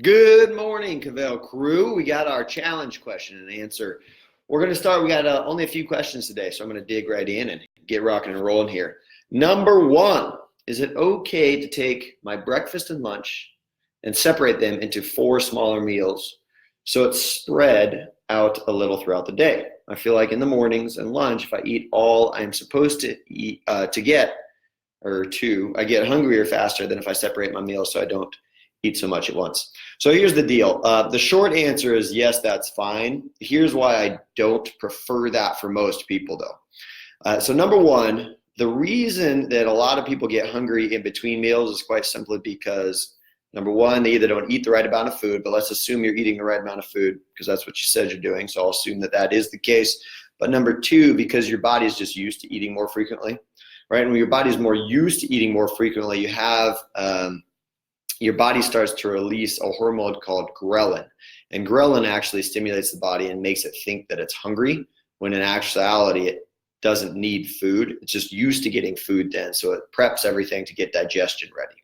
Good morning, Kvell crew. We got our challenge question and answer. We're going to start. We got only a few questions today, so I'm going to dig right in and get rocking and rolling here. Number one, is it okay to take my breakfast and lunch and separate them into 4 smaller meals so it's spread out a little throughout the day? I feel like in the mornings and lunch, if I eat all I'm supposed to eat I get hungrier faster than if I separate my meals so I don't eat so much at once. So here's the deal. The short answer is yes, that's fine. Here's why I don't prefer that for most people, though. So number one, the reason that a lot of people get hungry in between meals is quite simply because, number one, they either don't eat the right amount of food, but let's assume you're eating the right amount of food because that's what you said you're doing. So I'll assume that that is the case. But number two, because your body is just used to eating more frequently, right? And when your body is more used to eating more frequently, you have your body starts to release a hormone called ghrelin. And ghrelin actually stimulates the body and makes it think that it's hungry, when in actuality, it doesn't need food. It's just used to getting food then. So it preps everything to get digestion ready.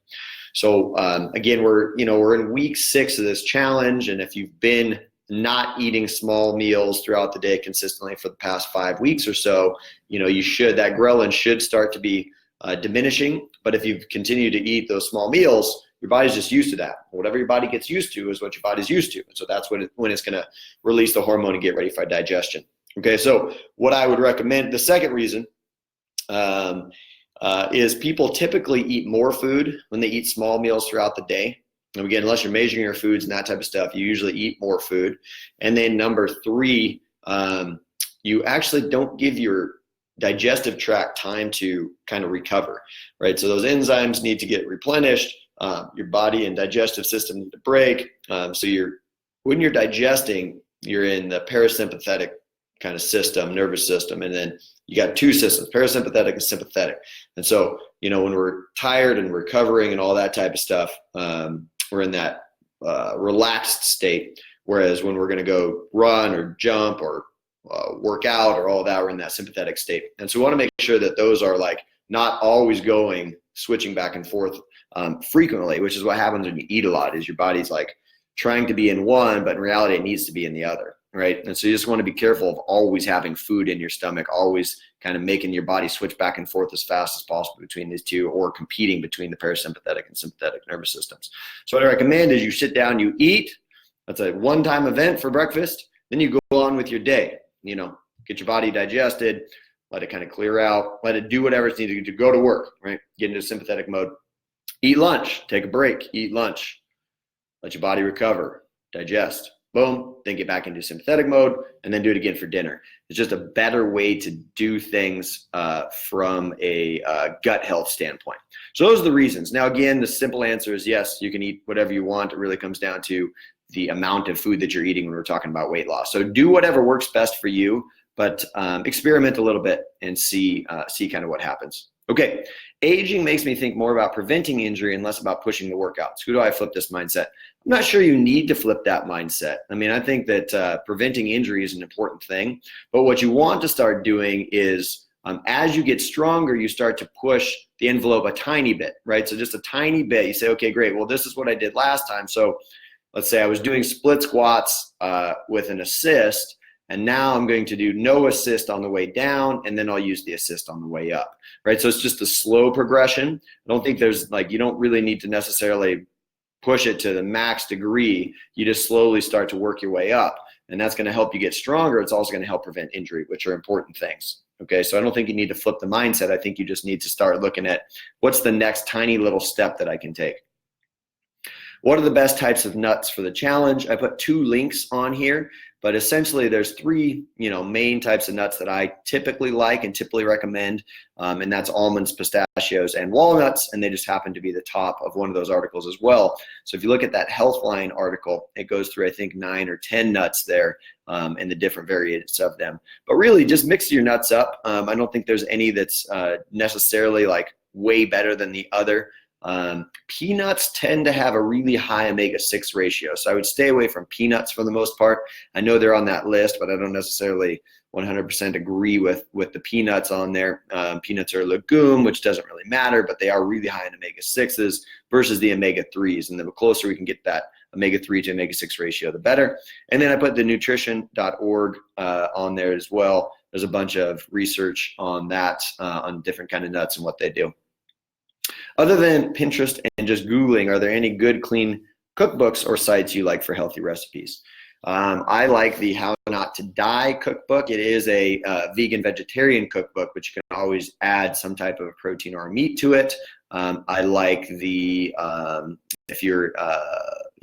So again, we're in week 6 of this challenge. And if you've been not eating small meals throughout the day consistently for the past 5 weeks or so, that ghrelin should start to be diminishing. But if you've continued to eat those small meals, your body's just used to that. Whatever your body gets used to is what your body's used to. And so that's when it's going to release the hormone and get ready for digestion. Okay, so what I would recommend, the second reason is people typically eat more food when they eat small meals throughout the day. And again, unless you're measuring your foods and that type of stuff, you usually eat more food. And then number 3, you actually don't give your digestive tract time to kind of recover, right? So those enzymes need to get replenished. Your body and digestive system need to break. When you're digesting, you're in the parasympathetic kind of system, nervous system, and then you got 2 systems, parasympathetic and sympathetic. And so, when we're tired and recovering and all that type of stuff, we're in that relaxed state. Whereas when we're going to go run or jump or work out or all that, we're in that sympathetic state. And so we want to make sure that those are like not always switching back and forth frequently, which is what happens when you eat a lot, is your body's like trying to be in one, but in reality it needs to be in the other, right? And so you just want to be careful of always having food in your stomach, always kind of making your body switch back and forth as fast as possible between these two, or competing between the parasympathetic and sympathetic nervous systems. So what I recommend is you sit down, you eat. That's a one-time event for breakfast. Then you go on with your day, get your body digested, let it kind of clear out, let it do whatever it's needed to go to work, right? Get into sympathetic mode. Eat lunch, take a break, eat lunch, let your body recover, digest, boom, then get back into sympathetic mode, and then do it again for dinner. It's just a better way to do things from a gut health standpoint. So those are the reasons. Now, again, the simple answer is yes, you can eat whatever you want. It really comes down to the amount of food that you're eating when we're talking about weight loss. So do whatever works best for you, but experiment a little bit and see kind of what happens. Okay, aging makes me think more about preventing injury and less about pushing the workouts. Who do I flip this mindset? I'm not sure you need to flip that mindset. I mean, I think that preventing injury is an important thing, but what you want to start doing is as you get stronger, you start to push the envelope a tiny bit, right? So just a tiny bit. You say, okay, great. Well, this is what I did last time. So let's say I was doing split squats with an assist, and now I'm going to do no assist on the way down, and then I'll use the assist on the way up, right? So it's just a slow progression. I don't think you don't really need to necessarily push it to the max degree. You just slowly start to work your way up, and that's going to help you get stronger. It's also going to help prevent injury, which are important things. Okay, so I don't think you need to flip the mindset. I think you just need to start looking at what's the next tiny little step that I can take. What are the best types of nuts for the challenge? I put 2 links on here, but essentially there's 3, main types of nuts that I typically like and typically recommend, and that's almonds, pistachios, and walnuts, and they just happen to be the top of one of those articles as well. So if you look at that Healthline article, it goes through, I think, 9 or 10 nuts there, and the different variants of them. But really, just mix your nuts up. I don't think there's any that's necessarily like way better than the other. Peanuts tend to have a really high omega-6 ratio, so I would stay away from peanuts for the most part. I know they're on that list, but I don't necessarily 100% agree with the peanuts on there. Peanuts are a legume, which doesn't really matter, but they are really high in omega-6s versus the omega-3s, and the closer we can get that omega-3 to omega-6 ratio, the better. And then I put the nutrition.org on there as well. There's a bunch of research on that, on different kind of nuts and what they do. Other than Pinterest and just Googling, are there any good, clean cookbooks or sites you like for healthy recipes? I like the How Not to Die cookbook. It is a vegan vegetarian cookbook, but you can always add some type of protein or meat to it. I like the, if you're,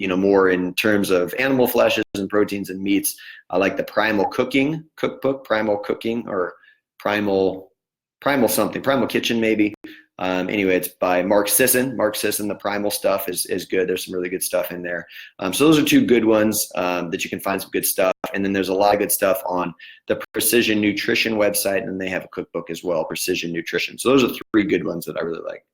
more in terms of animal fleshes and proteins and meats, I like the Primal Cooking cookbook, Primal Cooking or Primal Kitchen maybe. Anyway, it's by Mark Sisson. Mark Sisson, the primal stuff is good. There's some really good stuff in there. So those are two good ones that you can find some good stuff. And then there's a lot of good stuff on the Precision Nutrition website, and they have a cookbook as well, Precision Nutrition. So those are three good ones that I really like.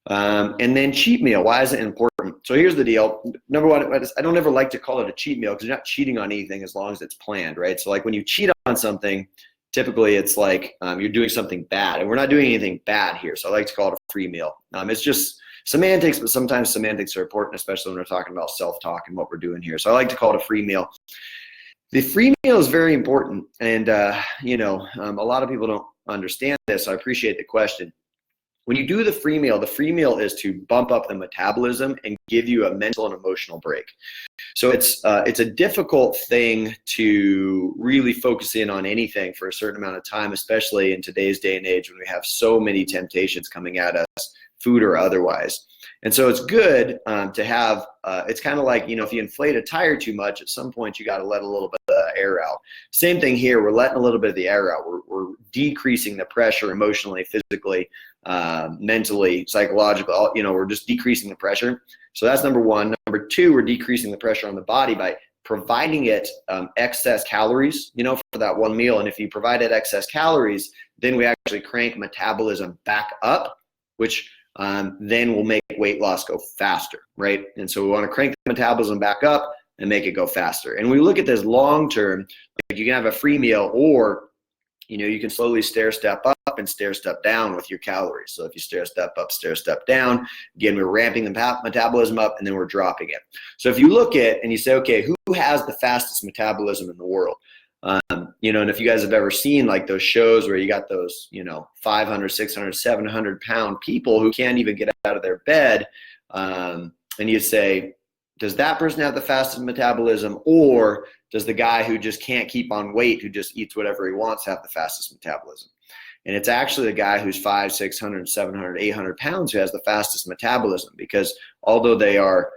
And then cheat meal, why is it important? So here's the deal. Number one, I don't ever like to call it a cheat meal because you're not cheating on anything as long as it's planned, right? So like when you cheat on something, typically it's like you're doing something bad, and we're not doing anything bad here. So I like to call it a free meal. It's just semantics, but sometimes semantics are important, especially when we're talking about self-talk and what we're doing here. So I like to call it a free meal. The free meal is very important, and a lot of people don't understand this. So I appreciate the question. When you do the free meal is to bump up the metabolism and give you a mental and emotional break. So it's a difficult thing to really focus in on anything for a certain amount of time, especially in today's day and age when we have so many temptations coming at us, food or otherwise. And so it's good to have, it's kind of like, if you inflate a tire too much, at some point you got to let a little bit of the air out. Same thing here. We're letting a little bit of the air out. We're decreasing the pressure emotionally, physically, mentally, psychologically, we're just decreasing the pressure. So that's number one. Number two, we're decreasing the pressure on the body by providing it excess calories, for that one meal. And if you provide it excess calories, then we actually crank metabolism back up, which then will make weight loss go faster, right? And so we want to crank the metabolism back up and make it go faster. And we look at this long term, like you can have a free meal, or you can slowly stair step up and stair step down with your calories. So if you stair step up, stair step down, again, we're ramping the metabolism up and then we're dropping it. So if you look at and you say, okay, who has the fastest metabolism in the world? And if you guys have ever seen like those shows where you got those, 500, 600, 700 pound people who can't even get out of their bed. And you say, does that person have the fastest metabolism, or does the guy who just can't keep on weight, who just eats whatever he wants, have the fastest metabolism? And it's actually the guy who's 500, 600, 700, 800 pounds who has the fastest metabolism, because although they are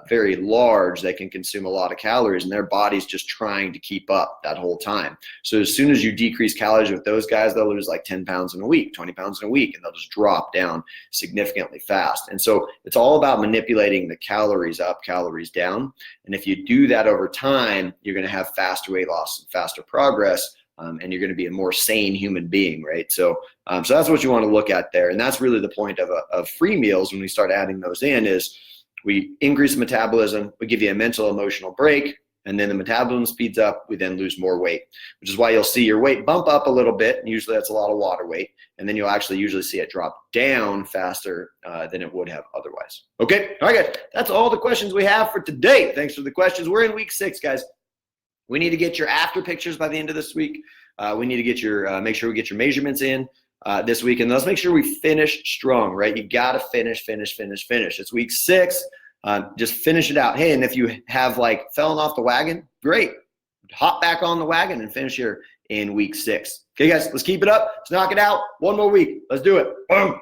very large, they can consume a lot of calories, and their body's just trying to keep up that whole time. So as soon as you decrease calories with those guys, they'll lose like 10 pounds in a week, 20 pounds in a week, and they'll just drop down significantly fast. And so it's all about manipulating the calories up, calories down. And if you do that over time, you're going to have faster weight loss and faster progress. And you're going to be a more sane human being, right? So that's what you want to look at there. And that's really the point of free meals when we start adding those in, is we increase the metabolism, we give you a mental, emotional break, and then the metabolism speeds up, we then lose more weight, which is why you'll see your weight bump up a little bit, and usually that's a lot of water weight, and then you'll actually usually see it drop down faster than it would have otherwise. Okay, all right, guys, that's all the questions we have for today. Thanks for the questions. We're in week 6, guys. We need to get your after pictures by the end of this week. We need to get your, make sure we get your measurements in this week, and let's make sure we finish strong, right? You got to finish. It's week 6. Just finish it out. Hey, and if you have like fallen off the wagon, great. Hop back on the wagon and finish here in week 6. Okay, guys, let's keep it up. Let's knock it out. One more week. Let's do it. Boom.